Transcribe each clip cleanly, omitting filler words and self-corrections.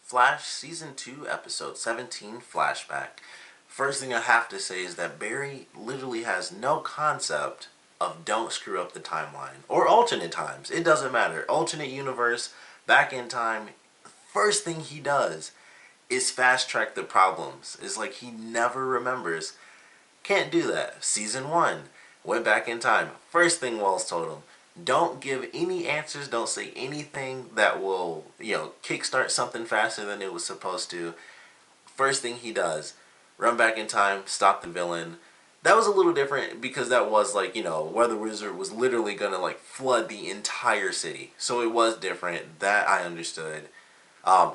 Flash Season 2, Episode 17, Flashback. First thing I have to say is that Barry literally has no concept of don't screw up the timeline. Or alternate times. It doesn't matter. Alternate universe, back in time. First thing he does is fast track the problems. It's like he never remembers. Can't do that. Season 1, went back in time. First thing Wells told him, don't give any answers, don't say anything that will, kickstart something faster than it was supposed to. First thing he does, run back in time, stop the villain. That was a little different because that was Weather Wizard was literally gonna flood the entire city. So it was different. That I understood.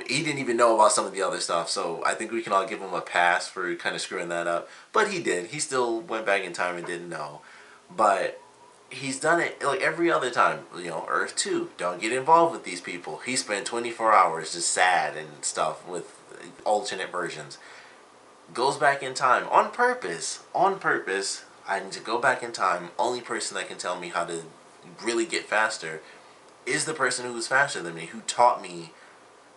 He didn't even know about some of the other stuff, so I think we can all give him a pass for kind of screwing that up. But he did. He still went back in time and didn't know. But he's done it like every other time. Earth 2, don't get involved with these people. He spent 24 hours just sad and stuff with alternate versions. Goes back in time on purpose. On purpose. I need to go back in time. Only person that can tell me how to really get faster is the person who was faster than me, who taught me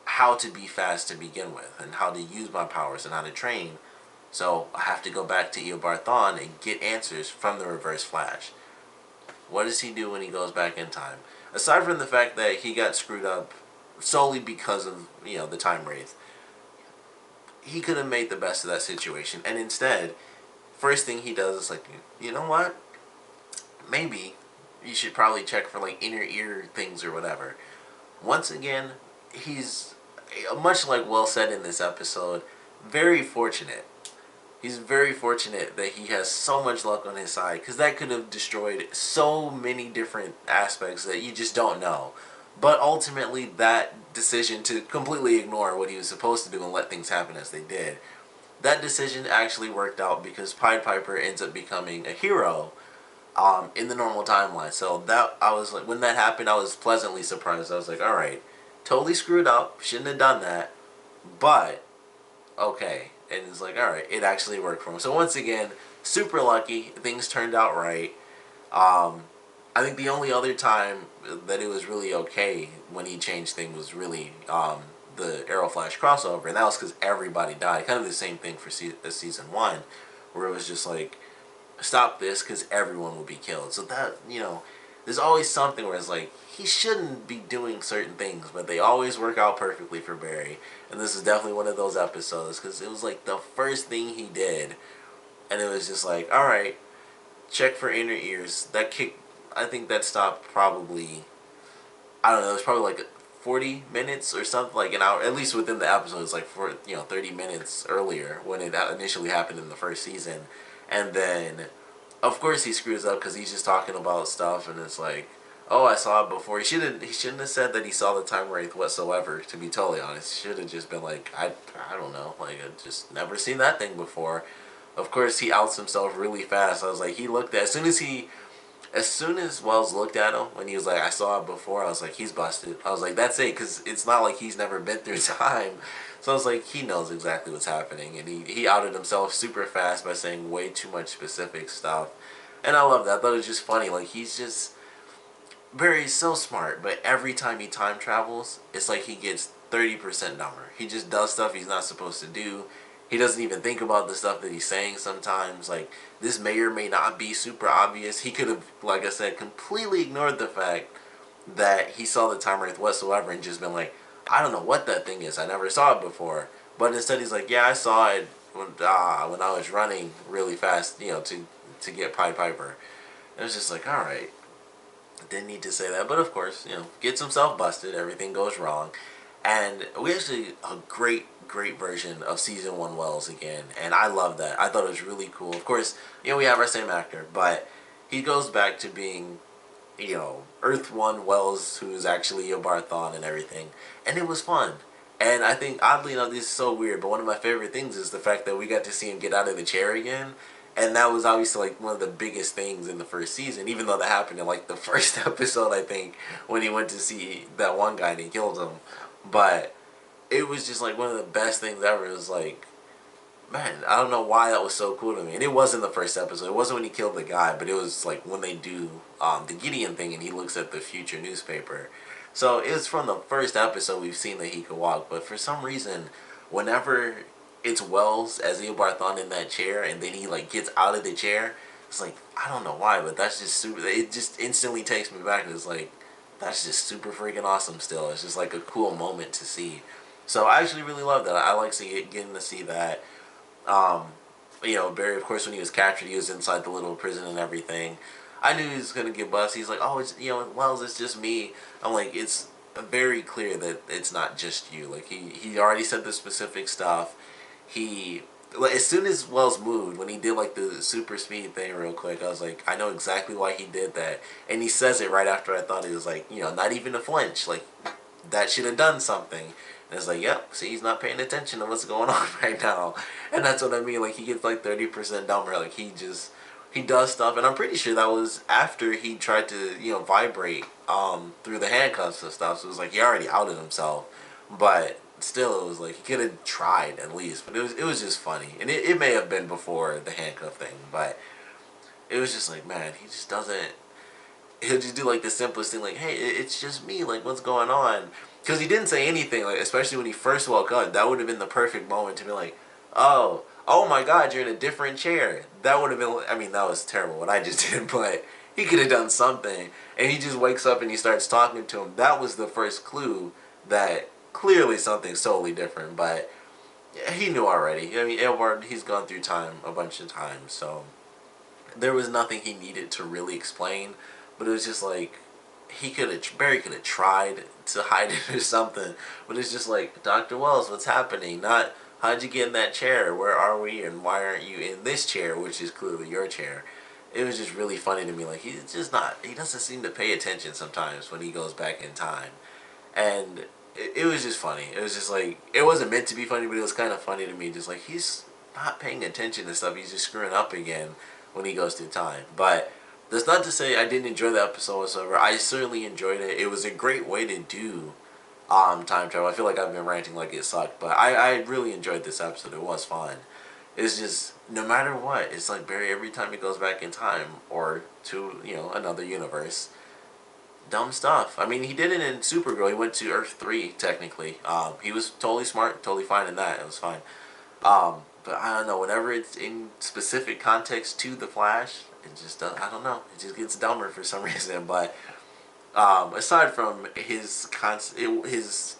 how to be fast to begin with and how to use my powers and how to train. So I have to go back to Eobard Thawne and get answers from the Reverse Flash. What does he do when he goes back in time? Aside from the fact that he got screwed up solely because of, the time wraith, he could have made the best of that situation. And instead, first thing he does is like, you know what? Maybe you should probably check for inner ear things or whatever. Once again, he's, much like Will said in this episode, very fortunate. He's very fortunate that he has so much luck on his side, because that could have destroyed so many different aspects that you just don't know. But ultimately, that decision to completely ignore what he was supposed to do and let things happen as they did, that decision actually worked out because Pied Piper ends up becoming a hero in the normal timeline. So that, I was like, when that happened, I was pleasantly surprised. I was like, alright, totally screwed up, shouldn't have done that, but okay. And it's like, alright, it actually worked for him. So once again, super lucky, things turned out right. I think the only other time that it was really okay when he changed things was really the Arrow Flash crossover, and that was because everybody died. Kind of the same thing for season 1, where it was just like, stop this because everyone will be killed. So that, there's always something where it's like, he shouldn't be doing certain things, but they always work out perfectly for Barry. And this is definitely one of those episodes, because it was like the first thing he did, and it was just like, alright, check for inner ears. That kick, I think that stopped probably, I don't know, it was probably 40 minutes or something, like an hour, at least within the episode. It's like 30 minutes earlier when it initially happened in the first season. And then, of course, he screws up because he's just talking about stuff, and it's like, oh, I saw it before. He shouldn't have said that he saw the time wraith whatsoever, to be totally honest. He should have just been like, I don't know, I've just never seen that thing before. Of course, he outs himself really fast. I was like, he looked at, as soon as Wells looked at him, when he was like, I saw it before, I was like, he's busted. I was like, that's it, because it's not like he's never been through time. So I was like, he knows exactly what's happening, and he outed himself super fast by saying way too much specific stuff. And I love that. I thought it was just funny. Barry's so smart, but every time he time travels, it's like he gets 30% dumber. He just does stuff he's not supposed to do. He doesn't even think about the stuff that he's saying sometimes. This may or may not be super obvious. He could have, like I said, completely ignored the fact that he saw the time wraith whatsoever and just been like, I don't know what that thing is. I never saw it before. But instead he's like, yeah, I saw it when I was running really fast, to get Pied Piper. It was just like, alright. Didn't need to say that, but of course, gets himself busted, everything goes wrong, and we actually a great version of season 1 Wells again, and I love that. I thought it was really cool. Of course, we have our same actor, but he goes back to being, Earth 1 Wells, who's actually Eobard Thawne and everything, and it was fun. And I think, oddly enough, this is so weird, but one of my favorite things is the fact that we got to see him get out of the chair again. And that was obviously one of the biggest things in the first season, even though that happened in the first episode, I think, when he went to see that one guy and he killed him. But it was just one of the best things ever. It was like, man, I don't know why that was so cool to me. And it was in the first episode. It wasn't when he killed the guy, but it was when they do the Gideon thing and he looks at the future newspaper. So it's from the first episode we've seen that he could walk, but for some reason, whenever it's Wells as Eobard Thawne in that chair, and then he like gets out of the chair, it's like I don't know why, but that's just super. It just instantly takes me back. It's like that's just super freaking awesome. Still, it's just like a cool moment to see. So I actually really love that. I like getting to see that. Um, Barry, of course, when he was captured, he was inside the little prison and everything. I knew he was gonna get busted. He's like, "Oh, it's Wells, it's just me." I'm like, it's very clear that it's not just you. Like he already said the specific stuff. He like as soon as Wells moved, when he did like the super speed thing real quick, I was like, I know exactly why he did that. And he says it right after I thought he was like, not even a flinch. Like that should have done something. And it's like, yep, see, he's not paying attention to what's going on right now. And that's what I mean. Like he gets like 30% dumber. Like he does stuff, and I'm pretty sure that was after he tried to vibrate through the handcuffs and stuff. So it was like he already outed himself, but still, it was like he could have tried at least. But it was just funny, and it may have been before the handcuff thing, but it was just like, man, he just doesn't. He'll just do like the simplest thing, like, hey, it's just me, like, what's going on? Because he didn't say anything, like, especially when he first woke up. That would have been the perfect moment to be like, oh my God, you're in a different chair. That would have been, I mean, that was terrible what I just did, but he could have done something. And he just wakes up and he starts talking to him. That was the first clue that clearly something's totally different, but he knew already. I mean, Eobard, he's gone through time a bunch of times, so there was nothing he needed to really explain, but it was just like Barry could have tried to hide it or something, but it's just like, Dr. Wells, what's happening? Not how'd you get in that chair? Where are we? And why aren't you in this chair, which is clearly your chair? It was just really funny to me. Like he doesn't seem to pay attention sometimes when he goes back in time, and it was just funny. It was just like it wasn't meant to be funny, but it was kind of funny to me. Just like he's not paying attention to stuff. He's just screwing up again when he goes through time. But that's not to say I didn't enjoy the episode whatsoever. I certainly enjoyed it. It was a great way to do time travel. I feel like I've been ranting like it sucked, but I really enjoyed this episode. It was fun. It's just no matter what, it's like Barry every time he goes back in time or to another universe. Dumb stuff. I mean, he did it in Supergirl. He went to Earth 3 technically. He was totally smart, totally fine in that. It was fine. But I don't know. Whenever it's in specific context to the Flash, it just does. I don't know. It just gets dumber for some reason. But aside from his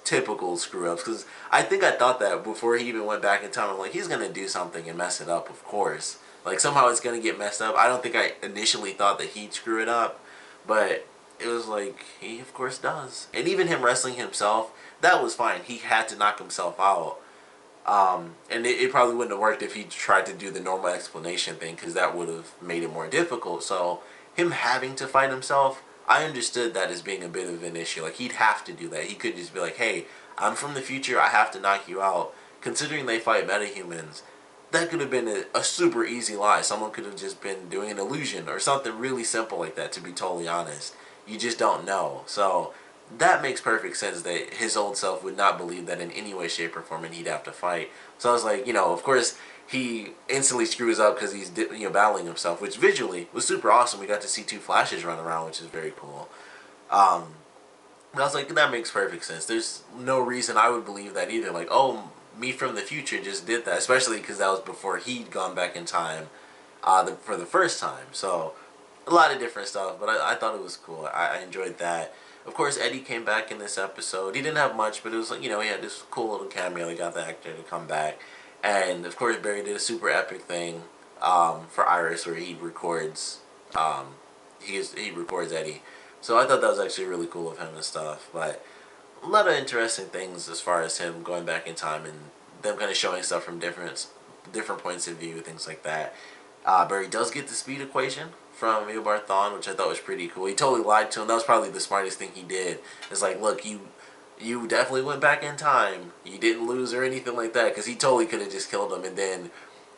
typical screw ups, because I think I thought that before he even went back in time. I'm like, he's gonna do something and mess it up. Of course, like somehow it's gonna get messed up. I don't think I initially thought that he'd screw it up, but it was like he of course does. And even him wrestling himself, that was fine. He had to knock himself out. And it probably wouldn't have worked if he tried to do the normal explanation thing, because that would have made it more difficult. So him having to fight himself, I understood that as being a bit of an issue. Like he'd have to do that. He could just be like, hey, I'm from the future, I have to knock you out. Considering they fight metahumans, that could have been a super easy lie. Someone could have just been doing an illusion or something really simple like that, to be totally honest. You just don't know. So that makes perfect sense that his old self would not believe that in any way, shape, or form, and he'd have to fight. So I was like, of course, he instantly screws up because he's battling himself, which visually was super awesome. We got to see two Flashes run around, which is very cool. But I was like, that makes perfect sense. There's no reason I would believe that either. Like, oh, me from the future just did that, especially because that was before he'd gone back in time for the first time. So a lot of different stuff, but I thought it was cool. I enjoyed that. Of course, Eddie came back in this episode. He didn't have much, but it was like, he had this cool little cameo. He got the actor to come back. And, of course, Barry did a super epic thing for Iris where he records he records Eddie. So I thought that was actually really cool of him and stuff. But a lot of interesting things as far as him going back in time and them kind of showing stuff from different points of view, things like that. Barry does get the speed equation from Eobard Thawne, which I thought was pretty cool. He totally lied to him. That was probably the smartest thing he did. It's like, look, you definitely went back in time. You didn't lose or anything like that, because he totally could have just killed him. And then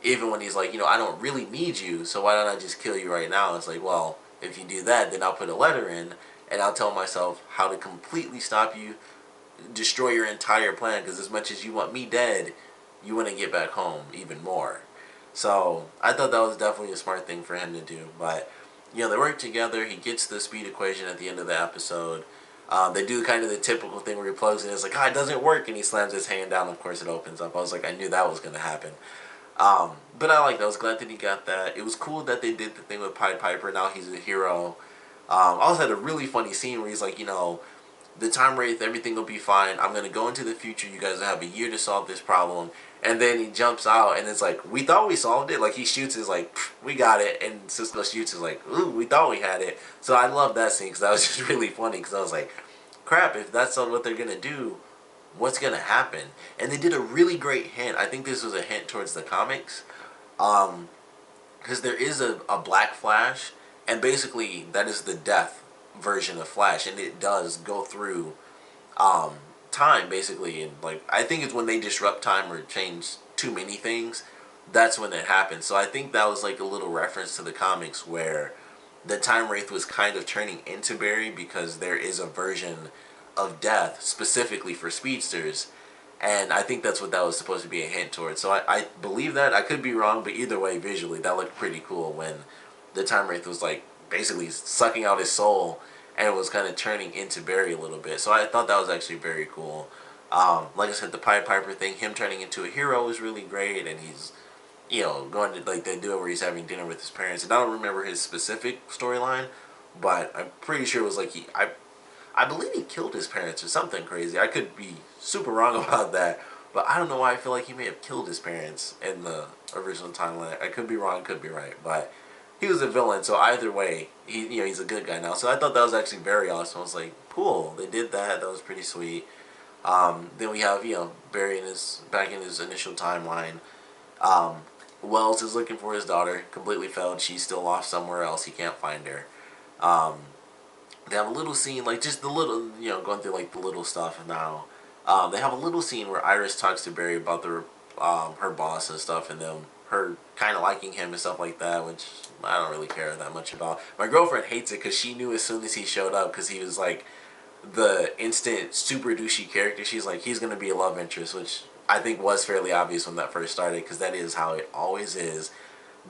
even when he's like, I don't really need you, so why don't I just kill you right now? It's like, well, if you do that, then I'll put a letter in, and I'll tell myself how to completely stop you, destroy your entire plan, because as much as you want me dead, you want to get back home even more. So I thought that was definitely a smart thing for him to do. But they work together. He gets the speed equation at the end of the episode. They do kind of the typical thing where he plugs in, it's like, it doesn't work, and he slams his hand down, of course it opens up. I was like, I knew that was going to happen. But I like that. I was glad that he got that. It was cool that they did the thing with Pied Piper. Now he's a hero. Also had a really funny scene where he's like, the time wraith, everything will be fine. I'm going to go into the future. You guys will have a year to solve this problem. And then he jumps out, and it's like, we thought we solved it. Like, he shoots his, like, we got it. And Cisco shoots his, like, ooh, we thought we had it. So I love that scene because that was just really funny because I was like, crap, if that's what they're going to do, what's going to happen? And they did a really great hint. I think this was a hint towards the comics. Because there is a Black Flash, and basically that is the death version of Flash, and it does go through time, basically. And like, I think it's when they disrupt time or change too many things, that's when it happens. So I think that was like a little reference to the comics where the time wraith was kind of turning into Barry, because there is a version of death specifically for speedsters, and I think that's what that was supposed to be a hint towards. So I believe that. I could be wrong, but either way, visually that looked pretty cool when the time wraith was like basically sucking out his soul and it was kind of turning into Barry a little bit. So I thought that was actually very cool. Like I said, the Pied Piper thing, him turning into a hero was really great, and he's going to, like, they do it where he's having dinner with his parents. And I don't remember his specific storyline, but I'm pretty sure it was like I believe he killed his parents or something crazy. I could be super wrong about that, but I don't know why I feel like he may have killed his parents in the original timeline. I could be wrong, could be right, but he was a villain, so either way, he's a good guy now. So I thought that was actually very awesome. I was like, cool, they did that. That was pretty sweet. Then we have Barry back in his initial timeline. Wells is looking for his daughter. Completely failed. She's still off somewhere else. He can't find her. They have a little scene, like just the little, going through like the little stuff now. They have a little scene where Iris talks to Barry about her boss and stuff, and her kind of liking him and stuff like that, which I don't really care that much about. My girlfriend hates it because she knew as soon as he showed up, because he was like the instant super douchey character. She's like, he's gonna be a love interest, which I think was fairly obvious when that first started, because that is how it always is.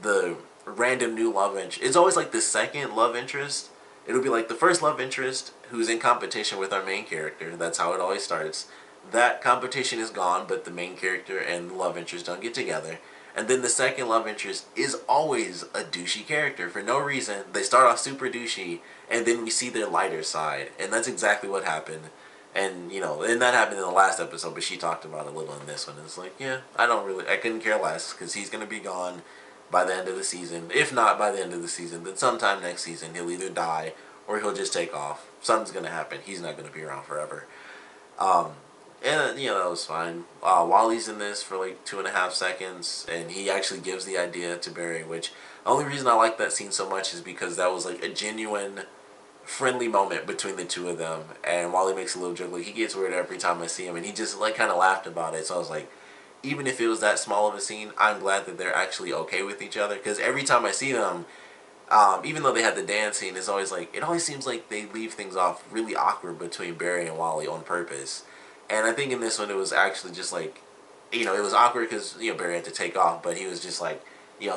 The random new love interest, it's always like the second love interest. It'll be like the first love interest who's in competition with our main character. That's how it always starts. That competition is gone, but the main character and the love interest don't get together. And then the second love interest is always a douchey character for no reason. They start off super douchey, and then we see their lighter side. And that's exactly what happened. And, and that happened in the last episode, but she talked about it a little in this one. It's like, yeah, I couldn't care less, because he's going to be gone by the end of the season. If not by the end of the season, then sometime next season he'll either die or he'll just take off. Something's going to happen. He's not going to be around forever. And that was fine. Wally's in this for like 2.5 seconds, and he actually gives the idea to Barry, which the only reason I like that scene so much is because that was like a genuine friendly moment between the two of them. And Wally makes a little joke, like, he gets weird every time I see him, and he just like kind of laughed about it. So I was like, even if it was that small of a scene, I'm glad that they're actually okay with each other, because every time I see them, even though they had the dance scene, it always seems like they leave things off really awkward between Barry and Wally on purpose. And I think in this one it was actually just like, it was awkward because Barry had to take off, but he was just like,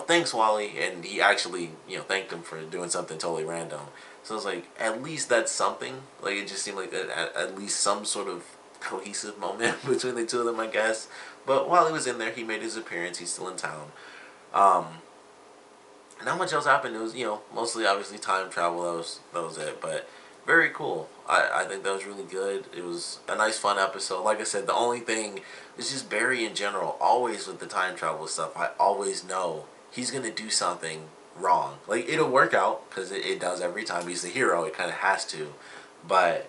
thanks Wally, and he actually thanked him for doing something totally random. So I was like, at least that's something. Like, it just seemed like at least some sort of cohesive moment between the two of them, I guess. But while he was in there, he made his appearance. He's still in town. Not much else happened. It was, mostly obviously time travel. That was it. But very cool. I think that was really good. It was a nice, fun episode. Like I said, the only thing is just Barry in general. Always with the time travel stuff, I always know he's going to do something wrong. Like, it'll work out, because it does every time. He's the hero. It kind of has to. But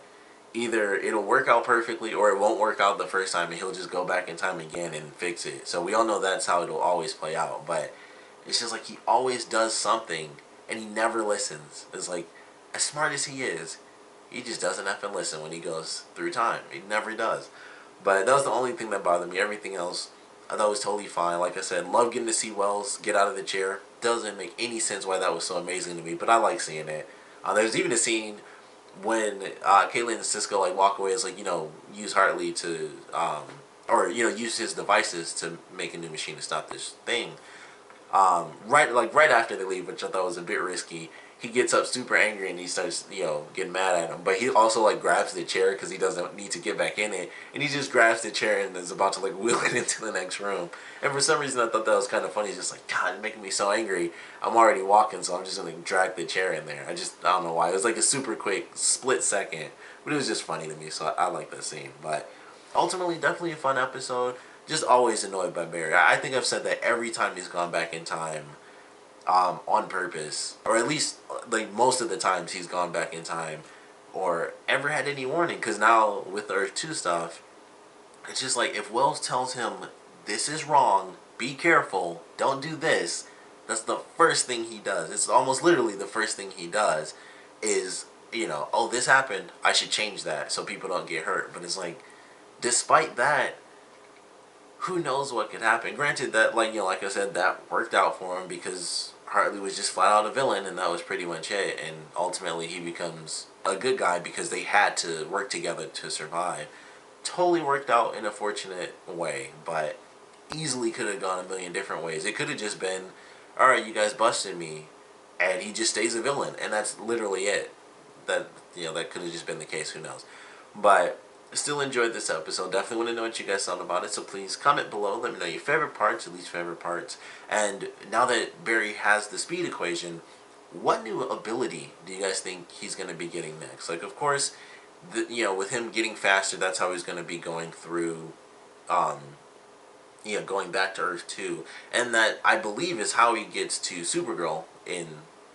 either it'll work out perfectly or it won't work out the first time, and he'll just go back in time again and fix it. So we all know that's how it'll always play out. But it's just like he always does something and he never listens. It's like, as smart as he is, he just doesn't have to listen when he goes through time. He never does. But that was the only thing that bothered me. Everything else I thought was totally fine. Like I said, love getting to see Wells get out of the chair. Doesn't make any sense why that was so amazing to me, but I like seeing it. There's even a scene when Caitlin and Cisco like walk away, as like, use Hartley to or use his devices to make a new machine to stop this thing. Right after they leave, which I thought was a bit risky. he gets up super angry and he starts, getting mad at him. But he also like grabs the chair because he doesn't need to get back in it, and he just grabs the chair and is about to like wheel it into the next room. And for some reason, I thought that was kind of funny. He's just like, God, you're making me so angry. I'm already walking, so I'm just gonna drag the chair in there. I don't know why. It was like a super quick split second, but it was just funny to me. So I like that scene. But ultimately, definitely a fun episode. Just always annoyed by Barry. I think I've said that every time he's gone back in time, on purpose, or at least like most of the times he's gone back in time, or ever had any warning. Because now with the Earth 2 stuff, it's just like if Wells tells him this is wrong, be careful, don't do this. That's the first thing he does. It's almost literally the first thing he does is, oh, this happened, I should change that so people don't get hurt. But it's like, despite that, who knows what could happen. Granted that, like I said, that worked out for him because Hartley was just flat out a villain, and that was pretty much it. And ultimately, he becomes a good guy because they had to work together to survive. Totally worked out in a fortunate way, but easily could have gone a million different ways. It could have just been, all right, you guys busted me, and he just stays a villain, and that's literally it. That could have just been the case. Who knows? But still enjoyed this episode. Definitely want to know what you guys thought about it. So please comment below. Let me know your favorite parts, your least favorite parts. And now that Barry has the speed equation, what new ability do you guys think he's going to be getting next? Like, of course, with him getting faster, that's how he's going to be going through, going back to Earth 2. And that, I believe, is how he gets to Supergirl in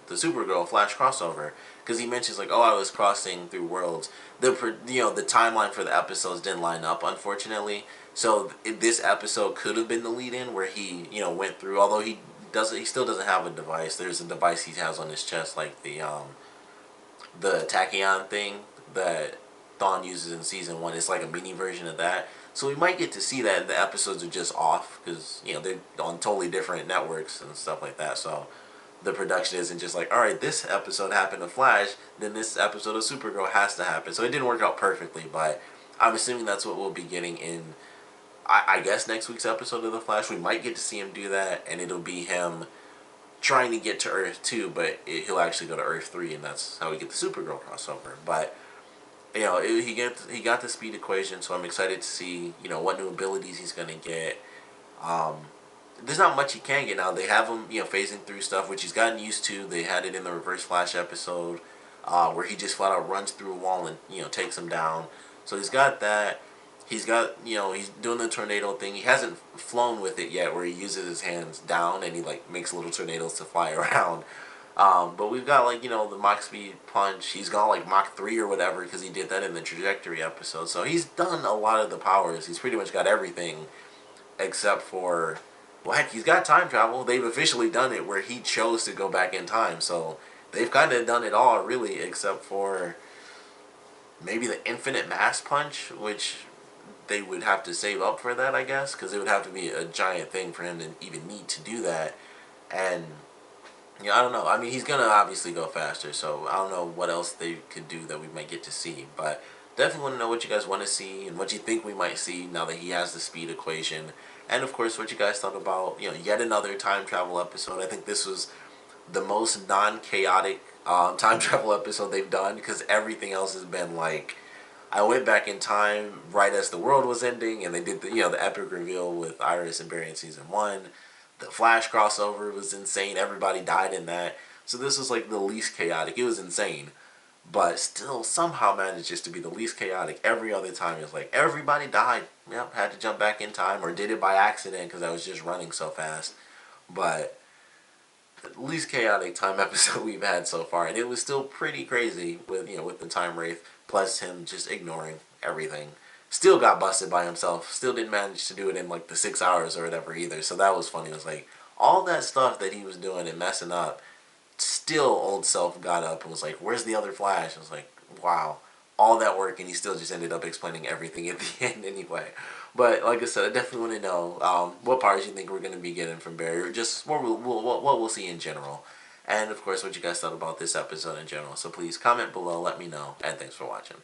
the Supergirl Flash crossover. Because he mentions, like, oh, I was crossing through worlds. The timeline for the episodes didn't line up, unfortunately. So this episode could have been the lead-in where he, went through. Although he still doesn't have a device. There's a device he has on his chest, like the tachyon thing that Thawne uses in season 1. It's like a mini version of that. So we might get to see that the episodes are just off because they're on totally different networks and stuff like that. So the production isn't just like, all right, this episode happened to Flash, then this episode of Supergirl has to happen. So it didn't work out perfectly, but I'm assuming that's what we'll be getting in, I guess, next week's episode of The Flash. We might get to see him do that, and it'll be him trying to get to Earth 2, but he'll actually go to Earth 3, and that's how we get the Supergirl crossover. But, he got the speed equation, so I'm excited to see, what new abilities he's going to get. There's not much he can get now. They have him, phasing through stuff, which he's gotten used to. They had it in the Reverse Flash episode, where he just flat out runs through a wall and, takes him down. So he's got that. He's got, he's doing the tornado thing. He hasn't flown with it yet, where he uses his hands down and he, makes little tornadoes to fly around. But we've got, the Mach Speed Punch. He's got, Mach 3 or whatever, because he did that in the Trajectory episode. So he's done a lot of the powers. He's pretty much got everything except for, well, heck, he's got time travel. They've officially done it where he chose to go back in time. So they've kind of done it all, really, except for maybe the Infinite Mass Punch, which they would have to save up for that, I guess, because it would have to be a giant thing for him to even need to do that. And, I don't know. I mean, he's going to obviously go faster, so I don't know what else they could do that we might get to see. But definitely want to know what you guys want to see and what you think we might see now that he has the speed equation. And, of course, what you guys thought about, yet another time travel episode. I think this was the most non-chaotic time travel episode they've done, because everything else has been like, I went back in time right as the world was ending, and they did the epic reveal with Iris and Barry in season 1. The Flash crossover was insane. Everybody died in that. So this was the least chaotic. It was insane. But still somehow manages to be the least chaotic. Every other time it's like, everybody died. Yep, had to jump back in time, or did it by accident because I was just running so fast. But the least chaotic time episode we've had so far. And it was still pretty crazy with, with the time wraith. Plus him just ignoring everything. Still got busted by himself. Still didn't manage to do it in the 6 hours or whatever either. So that was funny. It was all that stuff that he was doing and messing up, still old self got up and was like, where's the other Flash? I was like, wow. All that work, and he still just ended up explaining everything at the end anyway. But like I said, I definitely want to know what parts you think we're going to be getting from Barry, or just what we'll see in general. And of course, what you guys thought about this episode in general. So please comment below, let me know, and thanks for watching.